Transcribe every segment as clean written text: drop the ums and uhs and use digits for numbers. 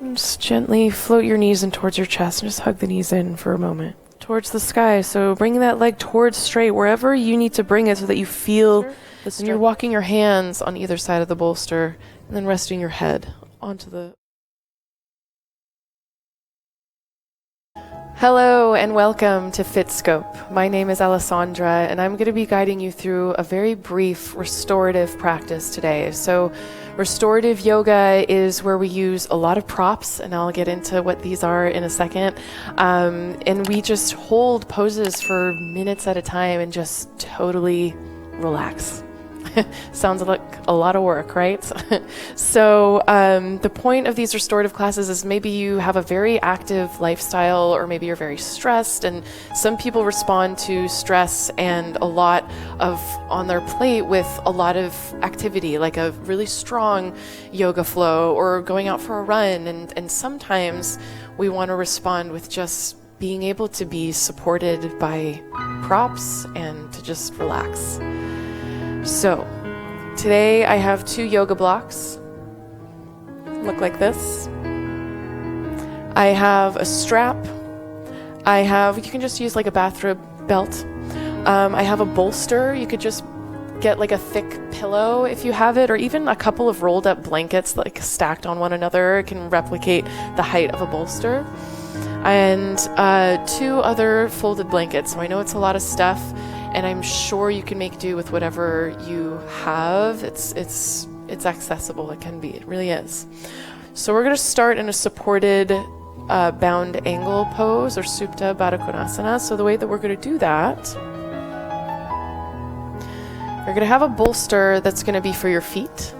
And just gently float your knees in towards your chest and just hug the knees in for a moment. Towards the sky. So bring that leg towards straight, wherever you need to bring it so that you feel, and you're walking your hands on either side of the bolster and then resting your head onto the... Hello and welcome to FitScope. My name is Alessandra and I'm going to be guiding you through a very brief restorative practice today. So restorative yoga is where we use a lot of props, and I'll get into what these are in a second. And we just hold poses for minutes at a time and just totally relax. Sounds like a lot of work, right? So the point of these restorative classes is maybe you have a very active lifestyle, or maybe you're very stressed, and some people respond to stress and a lot of on their plate with a lot of activity, like a really strong yoga flow or going out for a run. And sometimes we want to respond with just being able to be supported by props and to just relax. So, today I have 2 yoga blocks, look like this. I have a strap. You can just use like a bathrobe belt. I have a bolster. You could just get like a thick pillow if you have it, or even a couple of rolled up blankets like stacked on one another. It can replicate the height of a bolster. And 2 other folded blankets. So I know it's a lot of stuff, and I'm sure you can make do with whatever you have. It's accessible. It can be. It really is. So we're going to start in a supported bound angle pose, or Supta Baddha Konasana. So the way that we're going to do that, you're going to have a bolster that's going to be for your feet.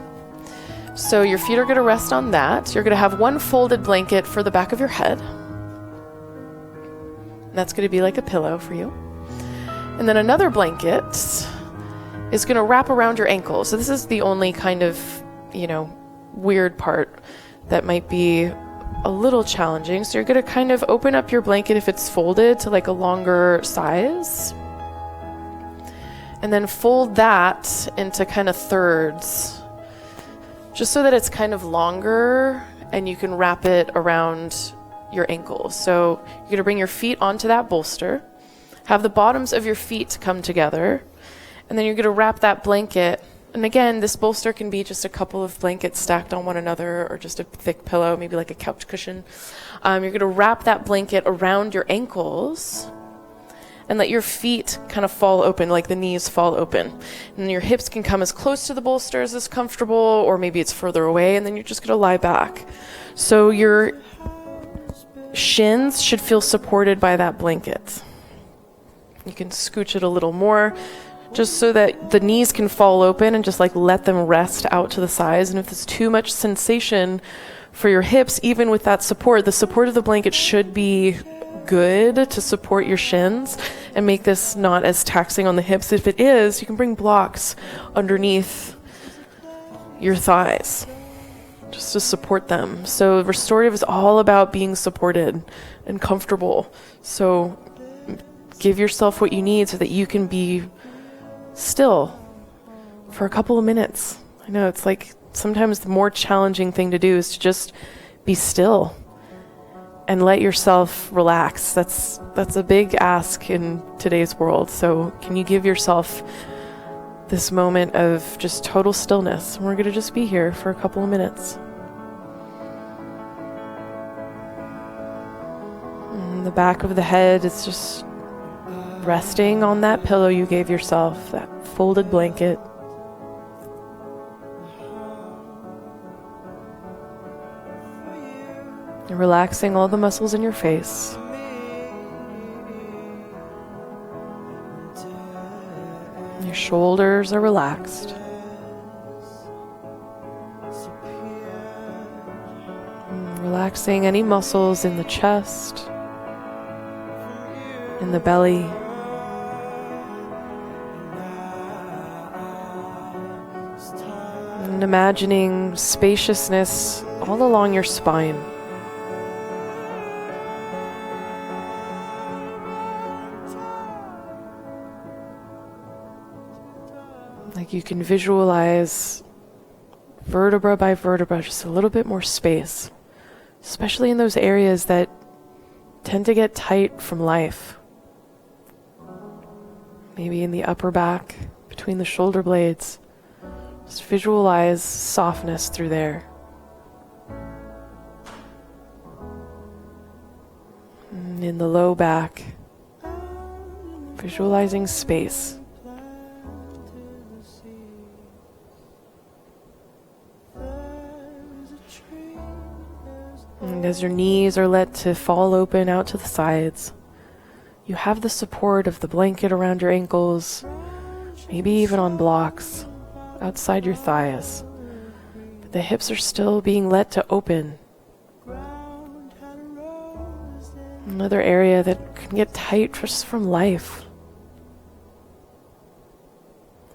So your feet are going to rest on that. You're going to have one folded blanket for the back of your head. That's going to be like a pillow for you. And then another blanket is going to wrap around your ankles. So this is the only kind of, weird part that might be a little challenging. So you're going to kind of open up your blanket if it's folded to like a longer size. And then fold that into kind of thirds, just so that it's kind of longer and you can wrap it around your ankles. So you're going to bring your feet onto that bolster. Have the bottoms of your feet come together, and then you're going to wrap that blanket. And again, this bolster can be just a couple of blankets stacked on one another, or just a thick pillow, maybe like a couch cushion. You're going to wrap that blanket around your ankles and let your feet kind of fall open, like the knees fall open. And then your hips can come as close to the bolster as is comfortable, or maybe it's further away, and then you're just going to lie back. So your shins should feel supported by that blanket. You can scooch it a little more, just so that the knees can fall open, and just like let them rest out to the sides. And if there's too much sensation for your hips, even with that support, the support of the blanket should be good to support your shins and make this not as taxing on the hips. If it is, you can bring blocks underneath your thighs just to support them. So restorative is all about being supported and comfortable. So give yourself what you need so that you can be still for a couple of minutes. I know it's like sometimes the more challenging thing to do is to just be still and let yourself relax. That's a big ask in today's world. So can you give yourself this moment of just total stillness? And we're going to just be here for a couple of minutes. And the back of the head is just resting on that pillow you gave yourself, that folded blanket. You're relaxing all the muscles in your face. Your shoulders are relaxed. Relaxing any muscles in the chest, in the belly. And imagining spaciousness all along your spine. Like you can visualize vertebra by vertebra, just a little bit more space especially in those areas that tend to get tight from life. Maybe in the upper back, between the shoulder blades. Just visualize softness through there. And in the low back, visualizing space. And as your knees are let to fall open out to the sides, you have the support of the blanket around your ankles, maybe even on blocks outside your thighs. But the hips are still being let to open. Another area that can get tight just from life.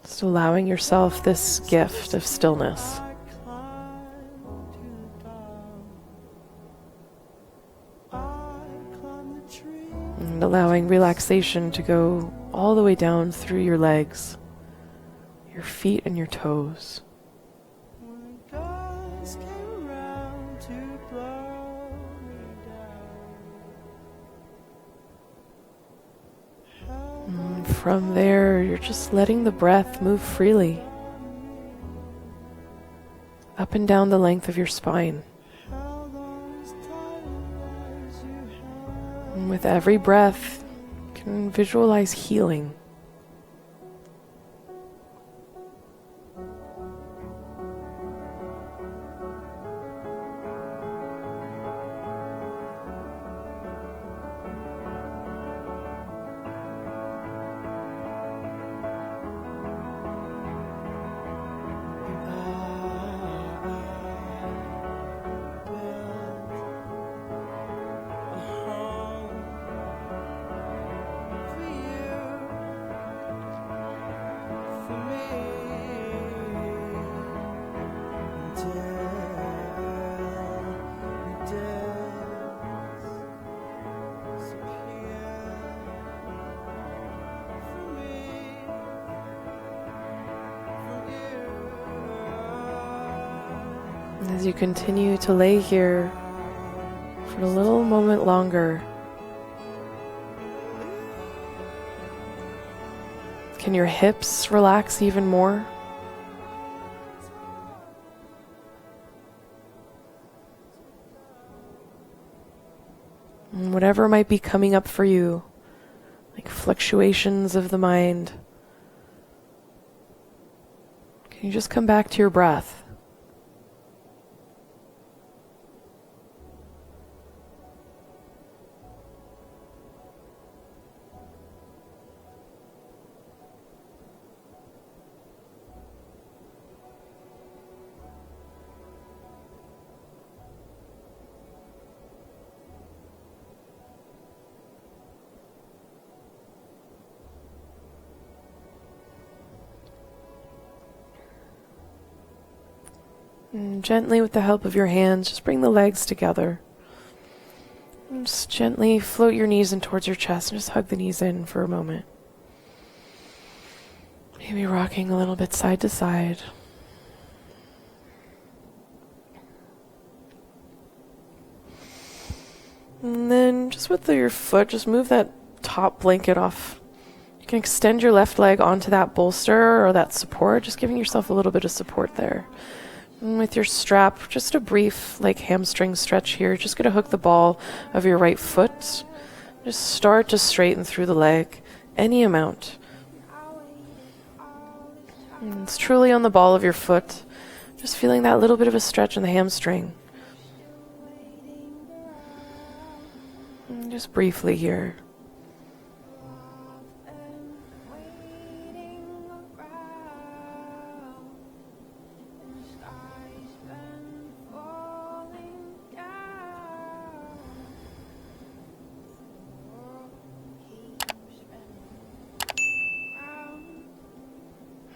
Just allowing yourself this gift of stillness. And allowing relaxation to go all the way down through your legs, your feet and your toes. And from there, you're just letting the breath move freely up and down the length of your spine. And with every breath, you can visualize healing. As you continue to lay here for a little moment longer, can your hips relax even more? And whatever might be coming up for you, like fluctuations of the mind, can you just come back to your breath? And gently, with the help of your hands, just bring the legs together. And just gently float your knees in towards your chest and just hug the knees in for a moment. Maybe rocking a little bit side to side. And then just with your foot, just move that top blanket off. You can extend your left leg onto that bolster or that support, just giving yourself a little bit of support there. And with your strap, just a brief hamstring stretch here. Just going to hook the ball of your right foot. Just start to straighten through the leg, any amount. And it's truly on the ball of your foot. Just feeling that little bit of a stretch in the hamstring. And just briefly here.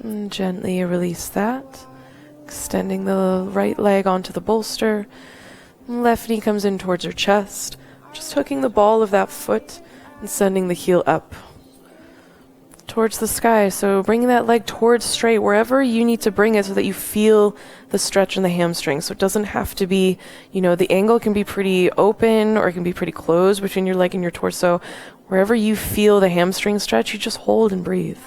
And gently release that, extending the right leg onto the bolster. Left knee comes in towards your chest, just hooking the ball of that foot and sending the heel up towards the sky. So bringing that leg towards straight, wherever you need to bring it so that you feel the stretch in the hamstring. So it doesn't have to be, the angle can be pretty open or it can be pretty closed between your leg and your torso. Wherever you feel the hamstring stretch, you just hold and breathe.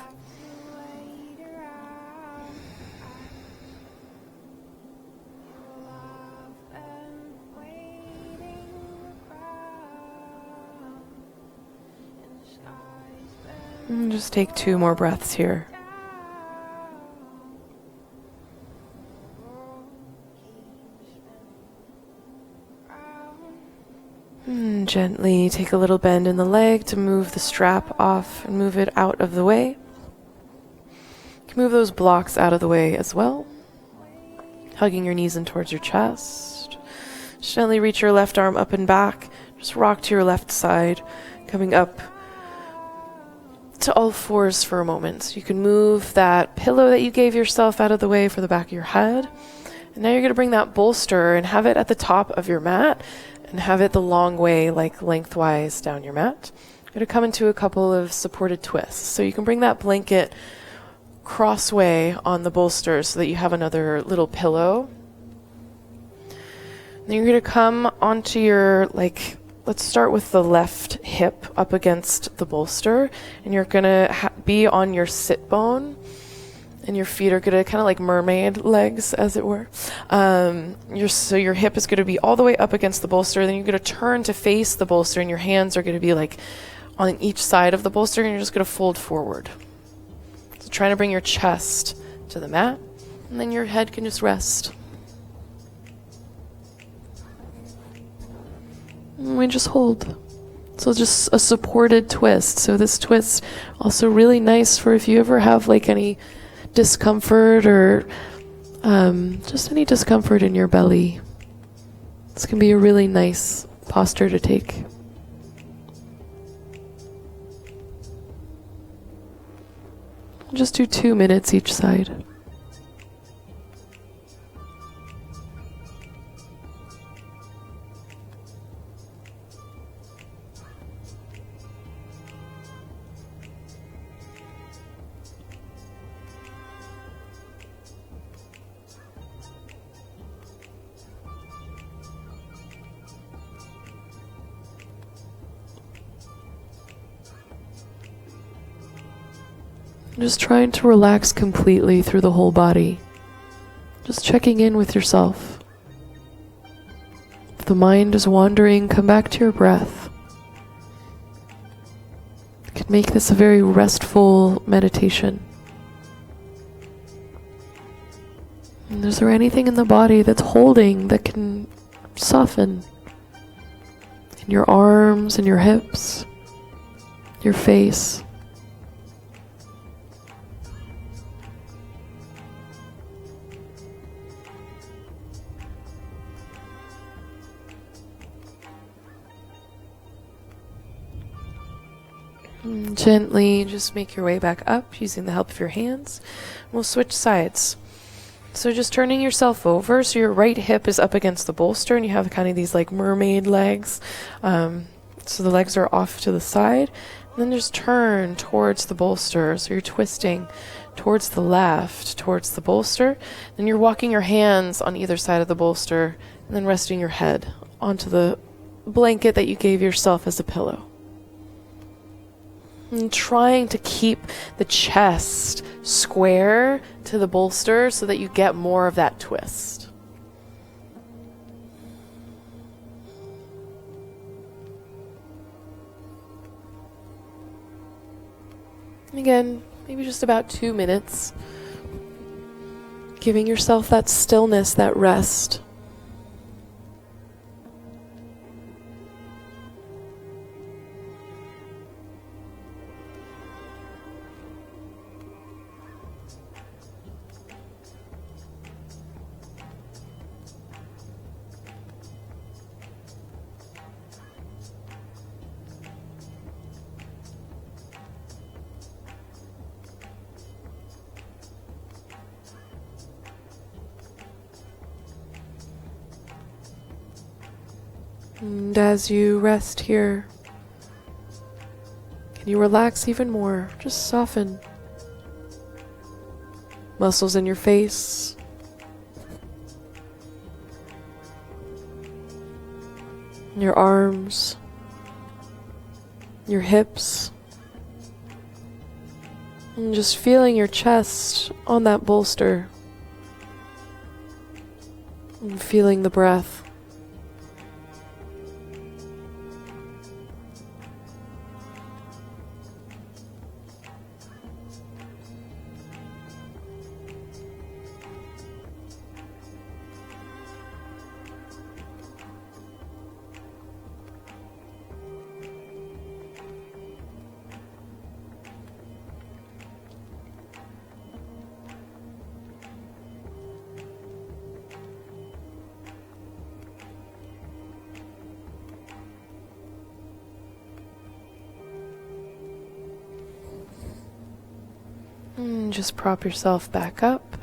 And just take 2 more breaths here. And gently take a little bend in the leg to move the strap off and move it out of the way. You can move those blocks out of the way as well. Hugging your knees in towards your chest. Just gently reach your left arm up and back. Just rock to your left side, coming up to all fours for a moment. So you can move that pillow that you gave yourself out of the way for the back of your head. And now you're going to bring that bolster and have it at the top of your mat and have it the long way, like lengthwise down your mat. You're going to come into a couple of supported twists. So you can bring that blanket crossway on the bolster so that you have another little pillow. Then you're going to come onto your, let's start with the left hip up against the bolster, and you're going to be on your sit bone, and your feet are going to kind of like mermaid legs, as it were. So your hip is going to be all the way up against the bolster, then you're going to turn to face the bolster, and your hands are going to be like on each side of the bolster, and you're just going to fold forward. So trying to bring your chest to the mat, and then your head can just rest. And we just hold. So just a supported twist. So this twist also really nice for if you ever have any discomfort or just any discomfort in your belly. This can be a really nice posture to take. Just do 2 minutes each side. Just trying to relax completely through the whole body. Just checking in with yourself. If the mind is wandering, come back to your breath. You can make this a very restful meditation. And is there anything in the body that's holding that can soften? In your arms and your hips, your face. Gently just make your way back up using the help of your hands. We'll switch sides. So just turning yourself over so your right hip is up against the bolster and you have kind of these mermaid legs. So the legs are off to the side. And then just turn towards the bolster. So you're twisting towards the left, towards the bolster. Then you're walking your hands on either side of the bolster and then resting your head onto the blanket that you gave yourself as a pillow. And trying to keep the chest square to the bolster so that you get more of that twist. Again, maybe just about 2 minutes. Giving yourself that stillness, that rest. And as you rest here, Can you relax even more? Just soften. Muscles in your face. Your arms. Your hips. And just feeling your chest on that bolster. And feeling the breath. And just prop yourself back up.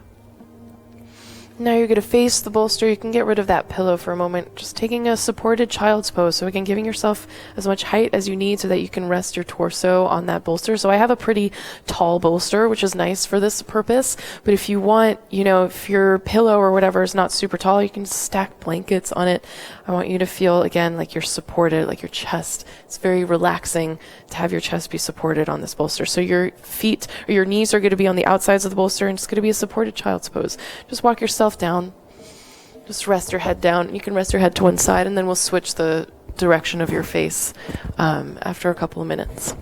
Now you're going to face the bolster. You can get rid of that pillow for a moment. Just taking a supported child's pose. So again, giving yourself as much height as you need so that you can rest your torso on that bolster. So I have a pretty tall bolster, which is nice for this purpose. But if you want, if your pillow or whatever is not super tall, you can stack blankets on it. I want you to feel, again, like you're supported, like your chest. It's very relaxing to have your chest be supported on this bolster. So your feet or your knees are going to be on the outsides of the bolster, and it's going to be a supported child's pose. Just walk yourself down. Just rest your head down. You can rest your head to one side, and then we'll switch the direction of your face after a couple of minutes.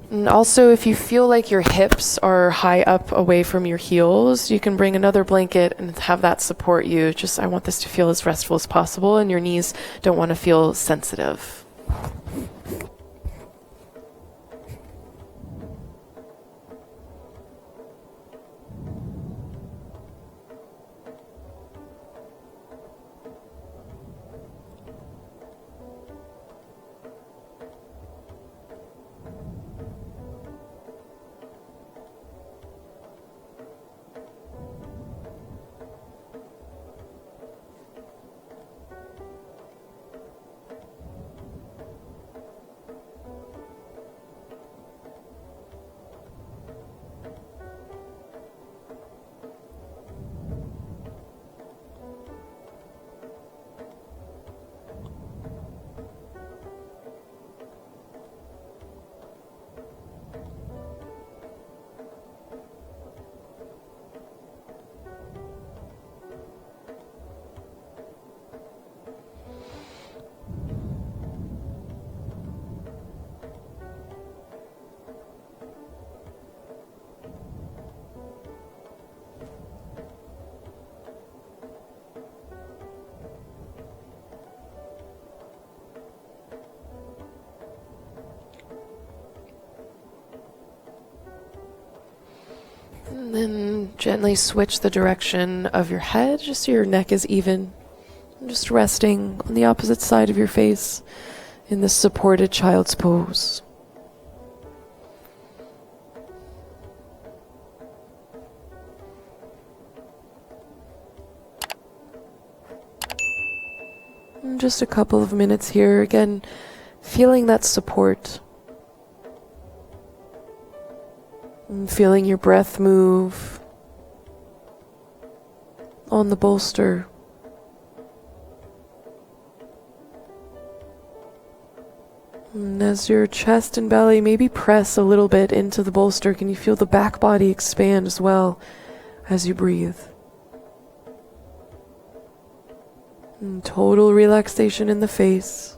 And also, if you feel like your hips are high up away from your heels, you can bring another blanket and have that support you. I want this to feel as restful as possible, and your knees don't want to feel sensitive. And then gently switch the direction of your head, just so your neck is even. Just resting on the opposite side of your face in this supported child's pose. And just a couple of minutes here, again, feeling that support. And feeling your breath move on the bolster. And as your chest and belly maybe press a little bit into the bolster, can you feel the back body expand as well as you breathe? And total relaxation in the face.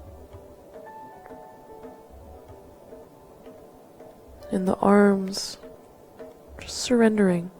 In the arms. Just surrendering.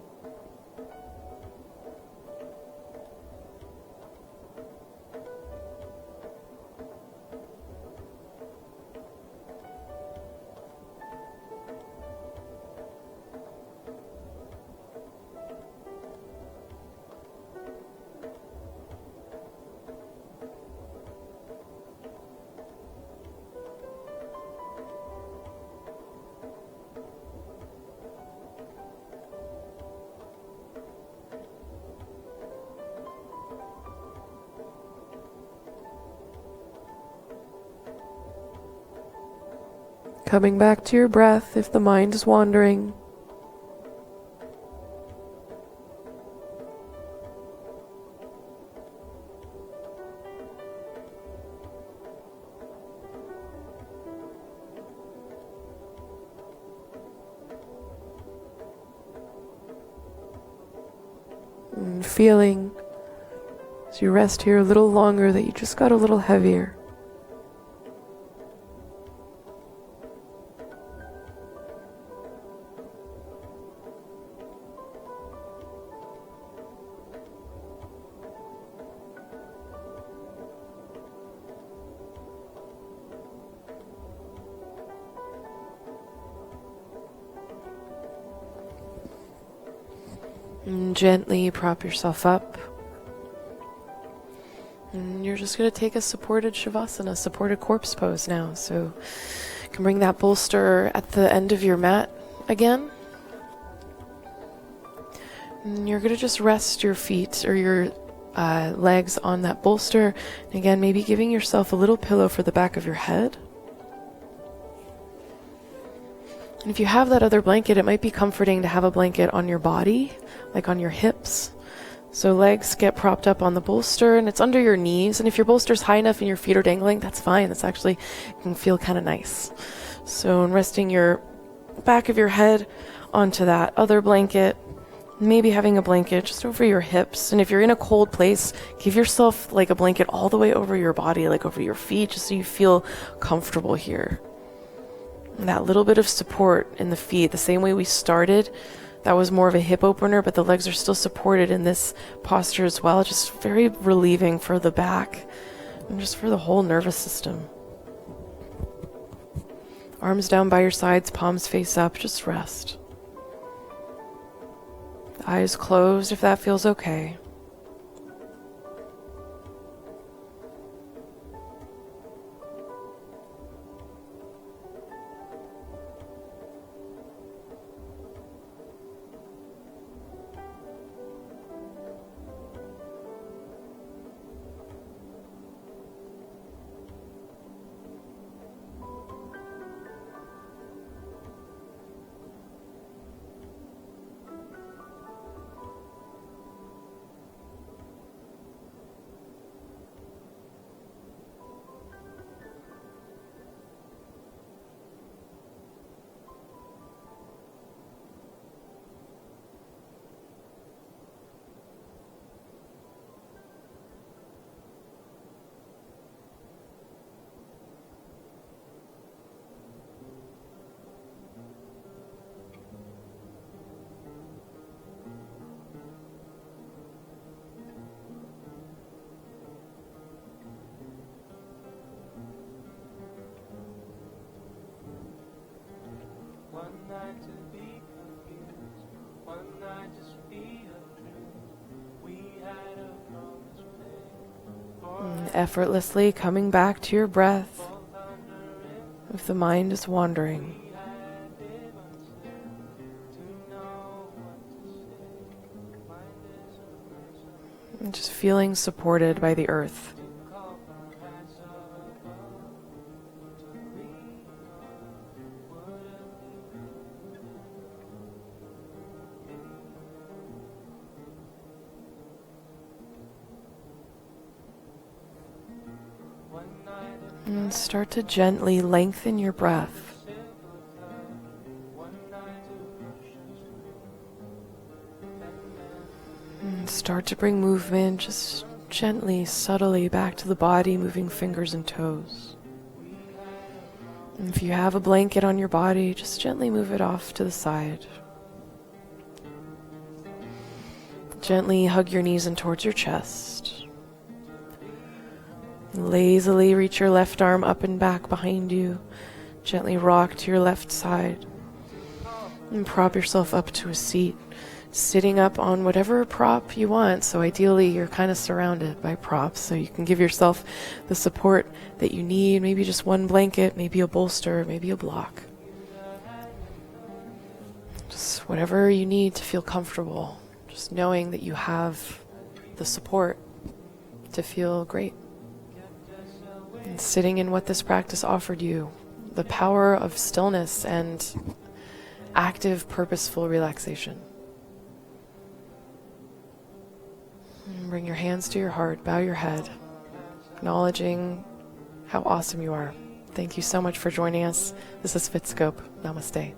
Coming back to your breath if the mind is wandering. And feeling as you rest here a little longer that you just got a little heavier. And gently prop yourself up. And you're just going to take a supported Savasana, supported corpse pose now. So you can bring that bolster at the end of your mat again. And you're going to just rest your feet or your legs on that bolster. And again, maybe giving yourself a little pillow for the back of your head. And if you have that other blanket, it might be comforting to have a blanket on your body, like on your hips. So legs get propped up on the bolster and it's under your knees. And if your bolster's high enough and your feet are dangling, that's fine. That's actually can feel kind of nice. So in resting your back of your head onto that other blanket, maybe having a blanket just over your hips. And if you're in a cold place, give yourself like a blanket all the way over your body, like over your feet, just so you feel comfortable here. And that little bit of support in the feet, the same way we started, that was more of a hip opener, but the legs are still supported in this posture as well. Just very relieving for the back and just for the whole nervous system. Arms down by your sides, palms face up, just rest. Eyes closed if that feels okay. Effortlessly coming back to your breath if the mind is wandering. And just feeling supported by the earth. And start to gently lengthen your breath. And start to bring movement just gently, subtly back to the body, moving fingers and toes. And if you have a blanket on your body, just gently move it off to the side. Gently hug your knees in towards your chest. Lazily reach your left arm up and back behind you. Gently rock to your left side. And prop yourself up to a seat. Sitting up on whatever prop you want. So ideally you're kind of surrounded by props. So you can give yourself the support that you need. Maybe just one blanket, maybe a bolster, maybe a block. Just whatever you need to feel comfortable. Just knowing that you have the support to feel great. And sitting in what this practice offered you, the power of stillness and active, purposeful relaxation. And bring your hands to your heart, bow your head, acknowledging how awesome you are. Thank you so much for joining us. This is Fitscope. Namaste.